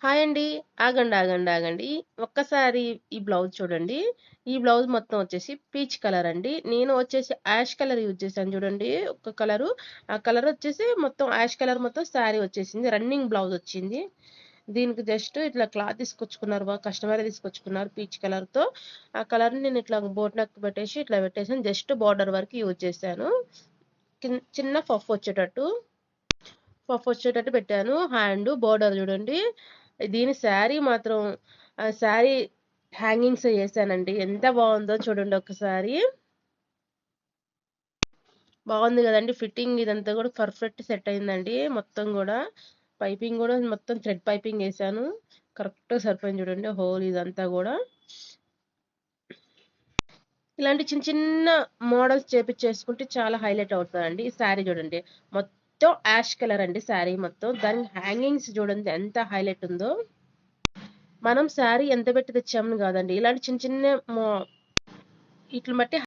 Hi అండి. ఆగండి. ఒక్కసారి ఈ బ్లౌజ్ చూడండి. ఈ బ్లౌజ్ మొత్తం వచ్చేసి పీచ్ కలర్ అండి. నేను వచ్చేసి యాష్ కలర్ యూజ్ చేశాను చూడండి. ఒక కలరు. ఆ కలర్ వచ్చేసి మొత్తం యాష్ కలర్ మొత్తం శారీ వచ్చేసింది. రన్నింగ్ బ్లౌజ్ వచ్చింది. దీనికి జస్ట్ ఇట్లా క్లాత్ తీసుకొచ్చుకున్నారు. కస్టమర్ తీసుకొచ్చుకున్నారు పీచ్ కలర్‌తో. ఆ కలర్‌ని నేను ఇట్లా బోట్ నెక్ పెట్టేసి ఇట్లా పెట్టేసాను. జస్ట్ బార్డర్ వరకు యూజ్ చేశాను. చిన్న పఫ్ వచ్చేటట్టు పెట్టాను. హ్యాండ్ బోర్డర్ చూడండి. దీని శారీ మాత్రం శారీ హ్యాంగింగ్స్ చేశానండి. ఎంత బాగుందో చూడండి ఒకసారి. బాగుంది కదండి. ఫిట్టింగ్ ఇదంతా కూడా పర్ఫెక్ట్ సెట్ అయిందండి. మొత్తం కూడా పైపింగ్ కూడా మొత్తం థ్రెడ్ పైపింగ్ వేసాను. కరెక్ట్గా సరిపోయింది చూడండి హోల్ ఇదంతా కూడా. ఇలాంటి చిన్న చిన్న మోడల్స్ చేపించేసుకుంటే చాలా హైలైట్ అవుతుందండి. ఈ శారీ చూడండి మొత్తం యాష్ కలర్ అండి. శారీ మొత్తం దాని హ్యాంగింగ్స్ చూడండి ఎంత హైలైట్ ఉందో. మనం శారీ ఎంత పెట్టి తెచ్చామని కాదండి, ఇలాంటి చిన్న చిన్న ఇట్ల బట్టి